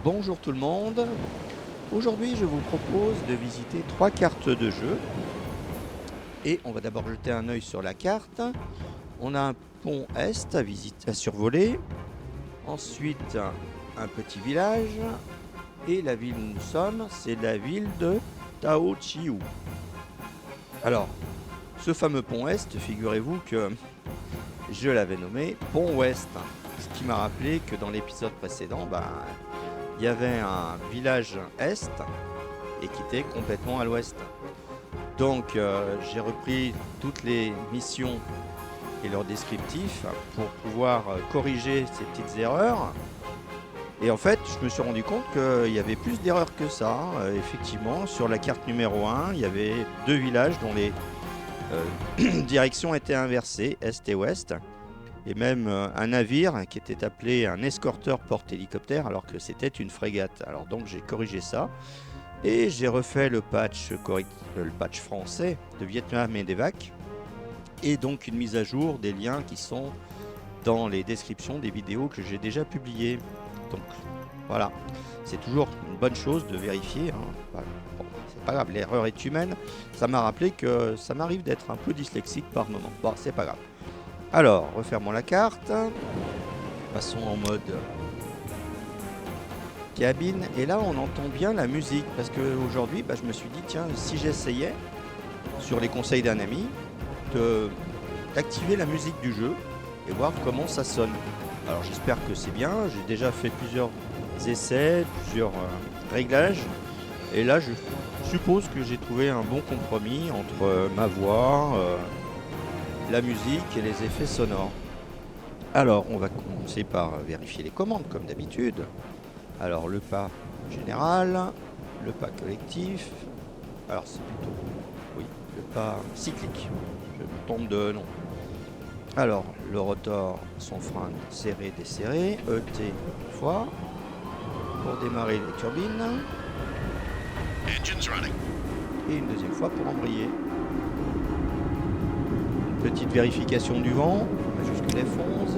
Bonjour tout le monde. Aujourd'hui, je vous propose de visiter 3 cartes de jeu. Et on va d'abord jeter un œil sur la carte. On a un pont est à survoler. Ensuite, un petit village. Et la ville où nous sommes, c'est la ville de Taochiu. Alors, ce fameux pont est, figurez-vous que je l'avais nommé pont ouest. Ce qui m'a rappelé que dans l'épisode précédent, il y avait un village est et qui était complètement à l'ouest. Donc j'ai repris toutes les missions et leurs descriptifs pour pouvoir corriger ces petites erreurs. Et en fait, je me suis rendu compte qu'il y avait plus d'erreurs que ça. Effectivement, sur la carte numéro 1, il y avait 2 villages dont les directions étaient inversées, est et ouest. Et même un navire qui était appelé un escorteur porte-hélicoptère alors que c'était une frégate. Alors donc j'ai corrigé ça et j'ai refait le patch français de Vietnam et d'Evac et donc une mise à jour des liens qui sont dans les descriptions des vidéos que j'ai déjà publiées. Donc voilà, c'est toujours une bonne chose de vérifier, hein. Voilà. Bon, c'est pas grave, l'erreur est humaine. Ça m'a rappelé que ça m'arrive d'être un peu dyslexique par moment. Bon, c'est pas grave. Alors, refermons la carte. Passons en mode cabine. Et là, on entend bien la musique. Parce qu'aujourd'hui, je me suis dit, tiens, si j'essayais, sur les conseils d'un ami, d'activer la musique du jeu et voir comment ça sonne. Alors, j'espère que c'est bien. J'ai déjà fait plusieurs essais, plusieurs réglages. Et là, je suppose que j'ai trouvé un bon compromis entre ma voix, la musique et les effets sonores. Alors, on va commencer par vérifier les commandes comme d'habitude. Alors, le pas général, le pas collectif. Alors, c'est plutôt, oui, le pas cyclique. Je me trompe de nom. Alors, le rotor, son frein serré, desserré, ET une fois pour démarrer les turbines. Et une deuxième fois pour embrayer. Petite vérification du vent, jusqu'à F11.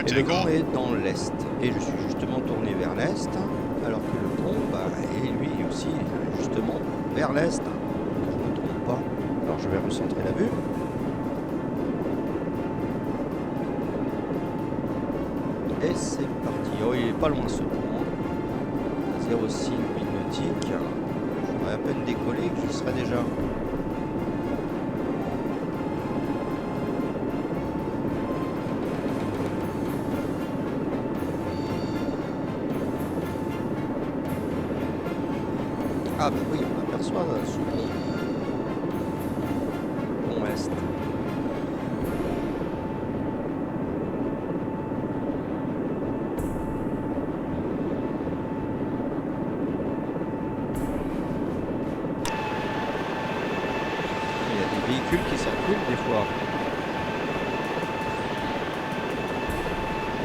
Et le vent est dans l'est. Et je suis justement tourné vers l'est, alors que le pont est lui aussi justement vers l'est. Je ne me trompe pas. Alors je vais recentrer la vue. Et c'est parti. Oh, il est pas loin ce pont. 0,6 milles nautiques. J'aurais à peine décollé qu'il serait déjà. Ah oui, on aperçoit ce pont ouest. Il y a des véhicules qui circulent des fois.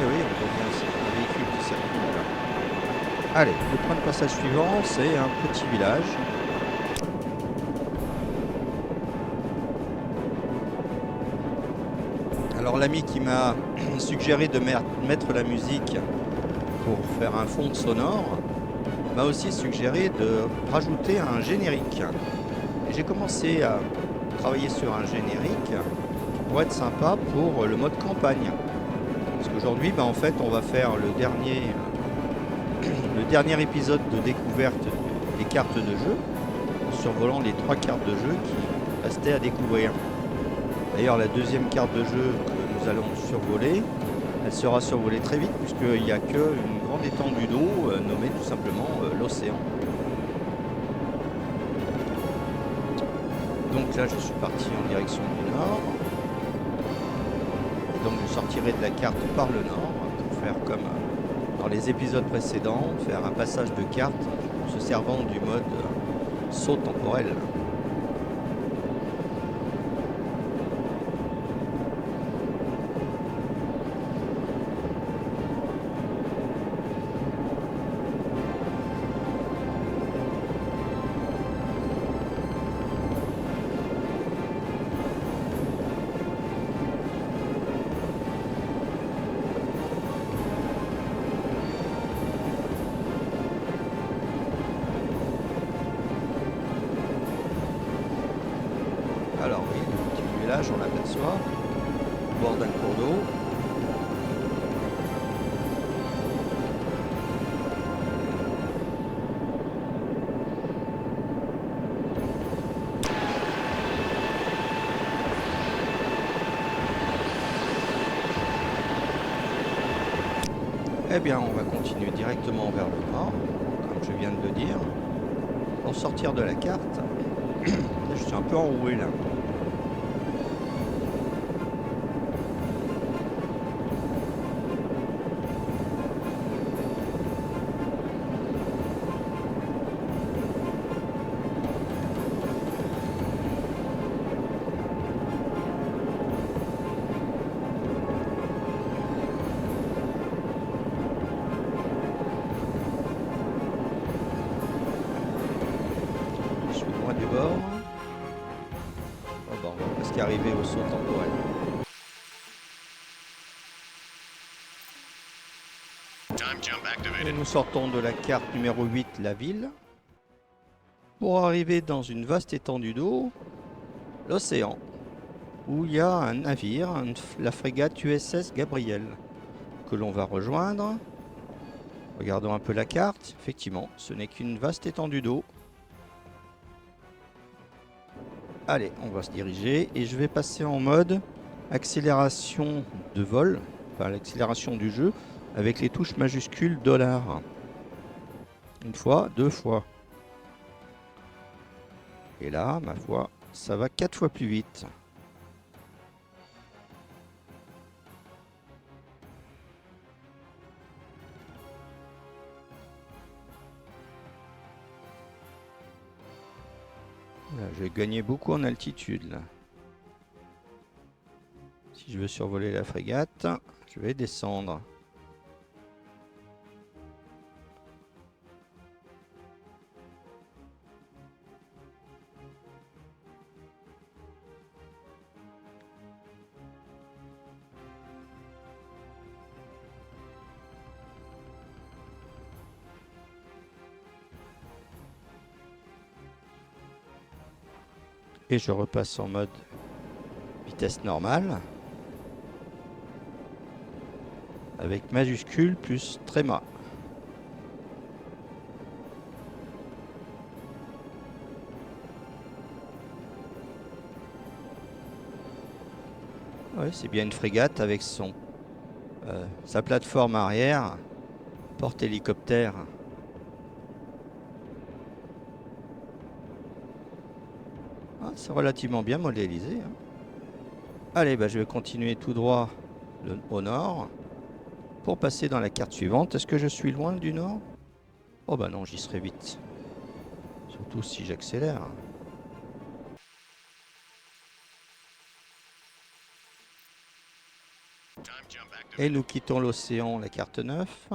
Eh oui, on voit bien un véhicule qui circule là. Allez, le point de passage suivant, c'est un petit village. Alors l'ami qui m'a suggéré de mettre la musique pour faire un fond sonore m'a aussi suggéré de rajouter un générique. Et j'ai commencé à travailler sur un générique qui pourrait être sympa pour le mode campagne. Parce qu'aujourd'hui, en fait, on va faire le dernier épisode de découverte des cartes de jeu, en survolant les 3 cartes de jeu qui restaient à découvrir. D'ailleurs, la deuxième carte de jeu que nous allons survoler, elle sera survolée très vite puisqu'il n'y a qu'une grande étendue d'eau nommée tout simplement l'océan. Donc là, je suis parti en direction du nord. Et donc, je sortirai de la carte par le nord pour faire comme dans les épisodes précédents, faire un passage de carte en se servant du mode saut temporel. image, on l'aperçoit, au bord d'un cours d'eau. Eh bien, on va continuer directement vers le nord, comme je viens de le dire, pour sortir de la carte. Je suis un peu enroué là. Je suis loin du bord. Oh bon, on va presque arriver au saut temporel. Et nous sortons de la carte numéro 8, la ville, pour arriver dans une vaste étendue d'eau, l'océan, où il y a un navire, la frégate USS Gabriel, que l'on va rejoindre. Regardons un peu la carte. Effectivement, ce n'est qu'une vaste étendue d'eau. Allez, on va se diriger et je vais passer en mode accélération de vol, enfin l'accélération du jeu, avec les touches majuscules $. Une fois, deux fois. Et là, ma foi, ça va 4 fois plus vite. Là, je vais gagner beaucoup en altitude là. Si je veux survoler la frégate, je vais descendre. Et je repasse en mode vitesse normale. Avec majuscule plus tréma. Ouais, c'est bien une frégate avec sa plateforme arrière, porte-hélicoptère. Ah, c'est relativement bien modélisé, hein. Allez, bah, je vais continuer tout droit au nord pour passer dans la carte suivante. Est-ce que je suis loin du nord? Oh bah non, j'y serai vite. Surtout si j'accélère. Et nous quittons l'océan, la carte 9.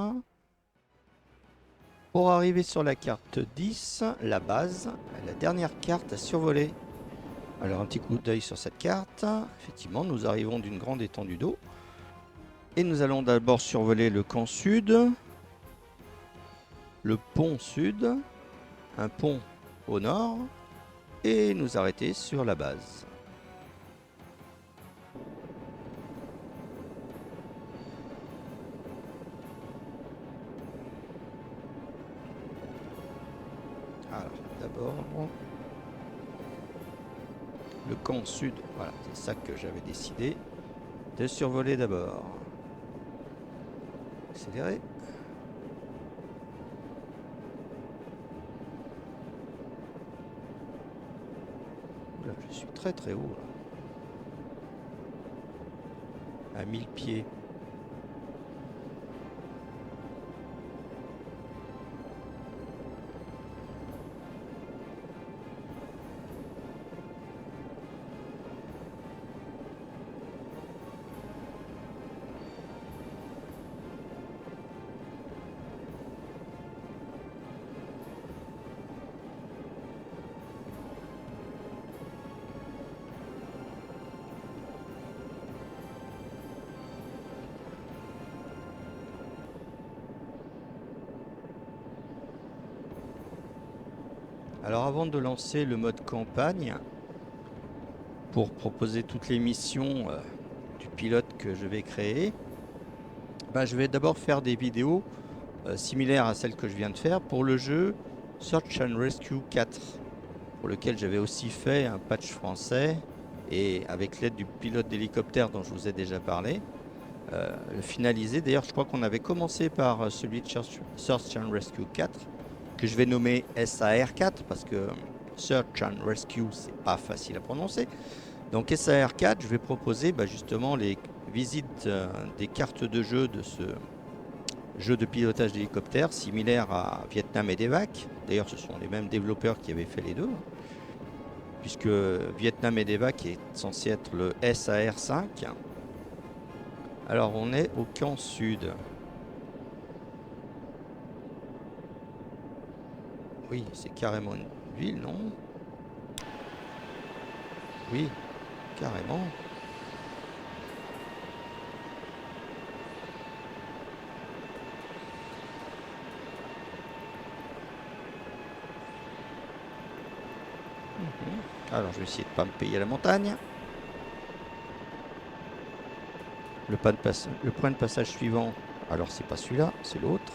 Pour arriver sur la carte 10, la base, la dernière carte à survoler. Alors un petit coup d'œil sur cette carte. Effectivement, nous arrivons d'une grande étendue d'eau. Et nous allons d'abord survoler le camp sud, le pont sud, un pont au nord, et nous arrêter sur la base. Alors, d'abord, le camp sud, voilà, c'est ça que j'avais décidé de survoler d'abord. Accélérer. Oula, je suis très très haut là. À 1000 pieds. Alors avant de lancer le mode campagne, pour proposer toutes les missions du pilote que je vais créer, je vais d'abord faire des vidéos similaires à celles que je viens de faire pour le jeu Search and Rescue 4, pour lequel j'avais aussi fait un patch français et avec l'aide du pilote d'hélicoptère dont je vous ai déjà parlé, le finaliser. D'ailleurs, je crois qu'on avait commencé par celui de Search and Rescue 4, que je vais nommer SAR4 parce que Search and Rescue, c'est pas facile à prononcer. Donc SAR4, je vais proposer justement les visites des cartes de jeu de ce jeu de pilotage d'hélicoptère, similaire à Vietnam et Medevac. D'ailleurs, ce sont les mêmes développeurs qui avaient fait les deux, puisque Vietnam et Medevac est censé être le SAR5. Alors, on est au camp sud. Oui, c'est carrément une ville, non? Oui, carrément. Alors, je vais essayer de ne pas me payer la montagne. Le point de passage suivant, alors c'est pas celui-là, c'est l'autre.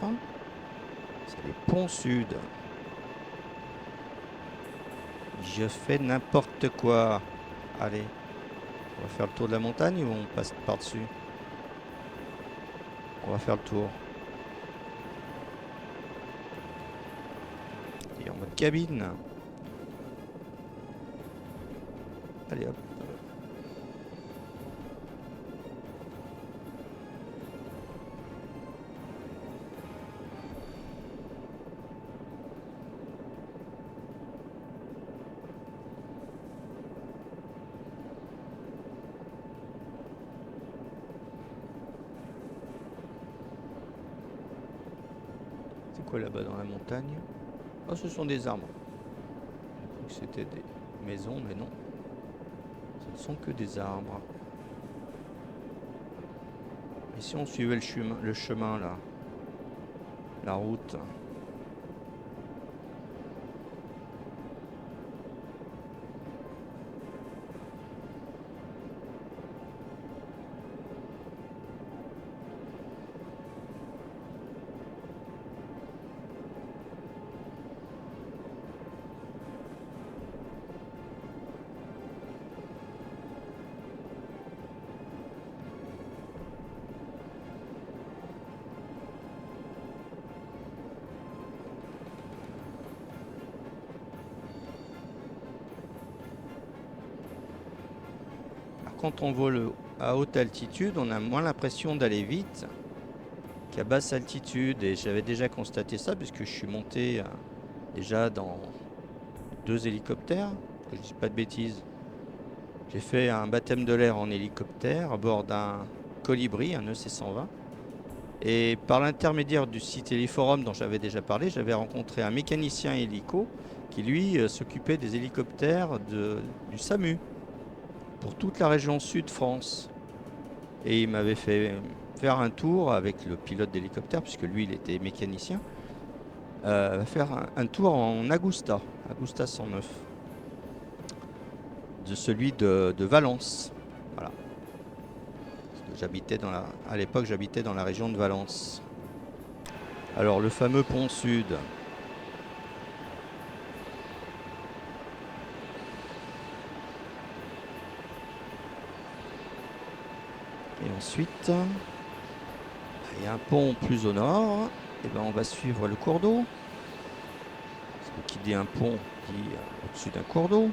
C'est le pont sud. Je fais n'importe quoi. Allez, on va faire le tour de la montagne ou on passe par-dessus? On va faire le tour. Et en mode cabine. Allez hop. C'est quoi là-bas dans la montagne? Oh, ce sont des arbres. J'ai cru que c'était des maisons, mais non. Ce ne sont que des arbres. Et si on suivait le chemin là? La route. Quand on vole à haute altitude, on a moins l'impression d'aller vite qu'à basse altitude. Et j'avais déjà constaté ça puisque je suis monté déjà dans 2 hélicoptères, que je dis pas de bêtises. J'ai fait un baptême de l'air en hélicoptère à bord d'un Colibri, un EC-120. Et par l'intermédiaire du site Héliforum dont j'avais déjà parlé, j'avais rencontré un mécanicien hélico qui lui s'occupait des hélicoptères du SAMU pour toute la région sud France. Et il m'avait fait faire un tour avec le pilote d'hélicoptère, puisque lui il était mécanicien, faire un tour en Agusta 109, de celui de Valence. Voilà. J'habitais à l'époque, j'habitais dans la région de Valence. Alors le fameux pont sud. Et ensuite, il y a un pont plus au nord. Et on va suivre le cours d'eau. Qui dit un pont dit au-dessus d'un cours d'eau.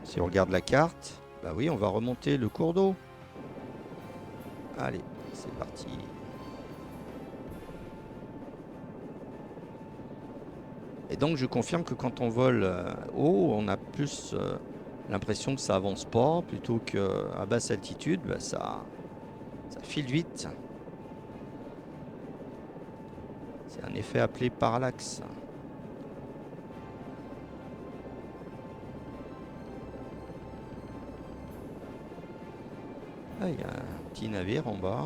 Si on regarde la carte, oui, on va remonter le cours d'eau. Allez, c'est parti. Et donc je confirme que quand on vole haut, on a plus l'impression que ça avance pas, plutôt qu'à basse altitude, ça file vite. C'est un effet appelé parallaxe. Ah, il y a un petit navire en bas.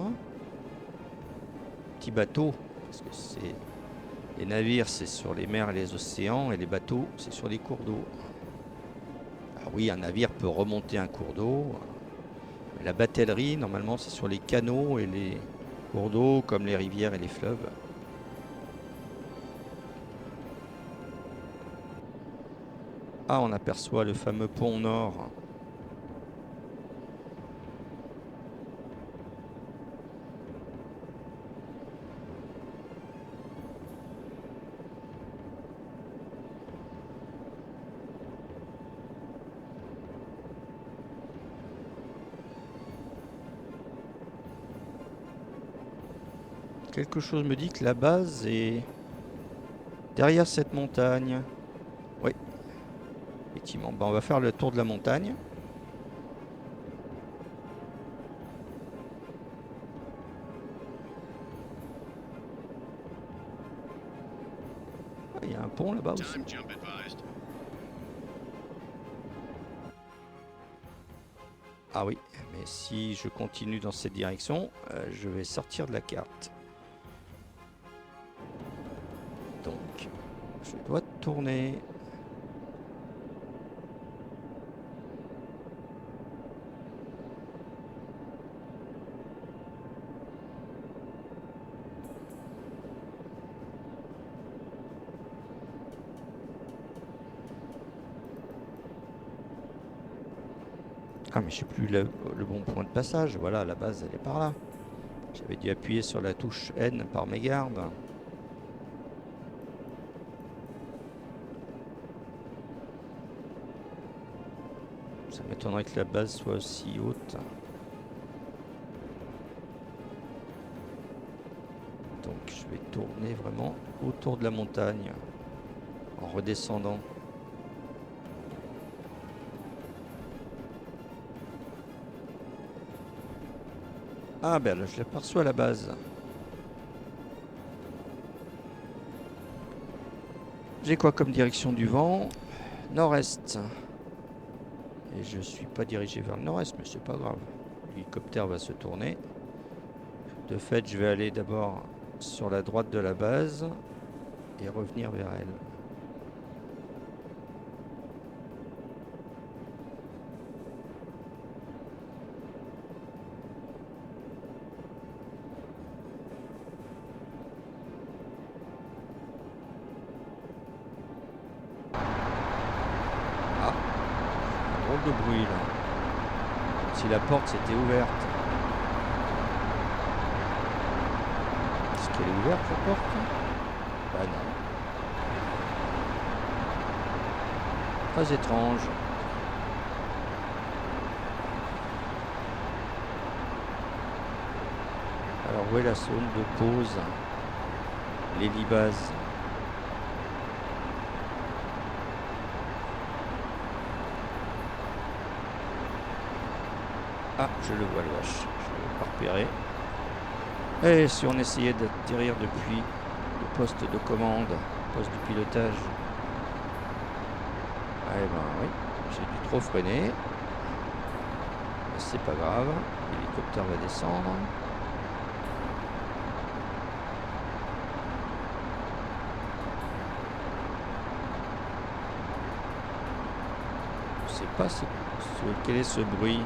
Petit bateau, parce que c'est Les navires, c'est sur les mers et les océans, et les bateaux, c'est sur les cours d'eau. Ah oui, un navire peut remonter un cours d'eau. La batellerie, normalement, c'est sur les canaux et les cours d'eau, comme les rivières et les fleuves. Ah, on aperçoit le fameux pont Nord. Quelque chose me dit que la base est derrière cette montagne. Oui, effectivement. Ben, on va faire le tour de la montagne. Ah, il y a un pont là-bas aussi. Ah oui, mais si je continue dans cette direction, je vais sortir de la carte. Donc, je dois tourner. Ah, mais je sais plus le bon point de passage. Voilà, la base, elle est par là. J'avais dû appuyer sur la touche N par mégarde. Ça m'étonnerait que la base soit aussi haute. Donc je vais tourner vraiment autour de la montagne en redescendant. Ah ben là je l'aperçois à la base. J'ai quoi comme direction du vent? Nord-est. Et je suis pas dirigé vers le nord-est, mais c'est pas grave. L'hélicoptère va se tourner. De fait, je vais aller d'abord sur la droite de la base et revenir vers elle. Ah, un drôle de bruit là. Si la porte s'était ouverte. Est-ce qu'elle est ouverte la porte? Bah non. Très étrange. Alors où est la zone de pause? L'hélibase. Ah, je le vois le H. Je ne l'ai pas repéré. Et si on essayait d'atterrir depuis le poste de commande, poste de pilotage? Eh ben oui, j'ai dû trop freiner. Mais c'est pas grave, l'hélicoptère va descendre. Je sais pas quel est ce bruit.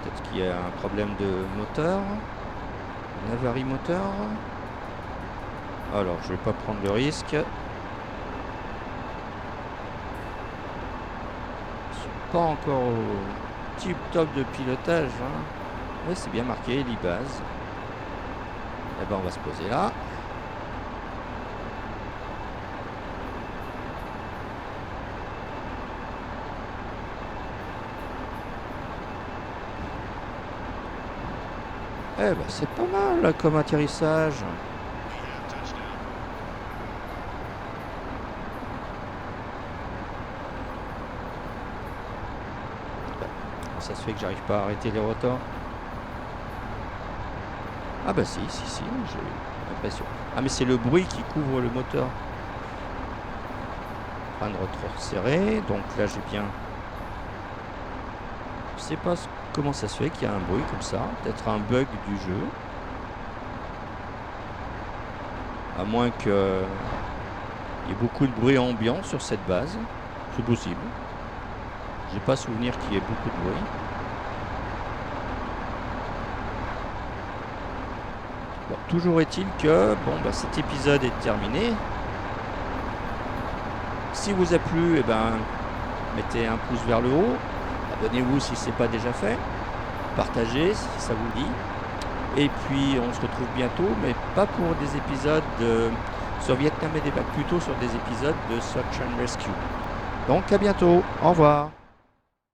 Peut-être qu'il y a un problème de moteur. Une avarie moteur. Alors, je vais pas prendre le risque. Je suis pas encore au tip top de pilotage. Hein. Oui, c'est bien marqué, l'Ibase. Eh ben, on va se poser là. Eh ben, c'est pas mal là, comme atterrissage. Ça se fait que j'arrive pas à arrêter les rotors. Ah bah si, j'ai l'impression. Ah mais c'est le bruit qui couvre le moteur. Frein de rotor serré, donc là j'ai bien... Je sais pas comment ça se fait qu'il y a un bruit comme ça. Peut-être un bug du jeu. À moins que Il y a beaucoup de bruit ambiant sur cette base. C'est possible. J'ai pas souvenir qu'il y ait beaucoup de bruit. Bon, toujours est-il que cet épisode est terminé. Si vous a plu, mettez un pouce vers le haut. Abonnez-vous si ce n'est pas déjà fait. Partagez si ça vous dit. Et puis on se retrouve bientôt, mais pas pour des épisodes sur Vietnam et des Bacs, plutôt sur des épisodes de Search and Rescue. Donc à bientôt, au revoir.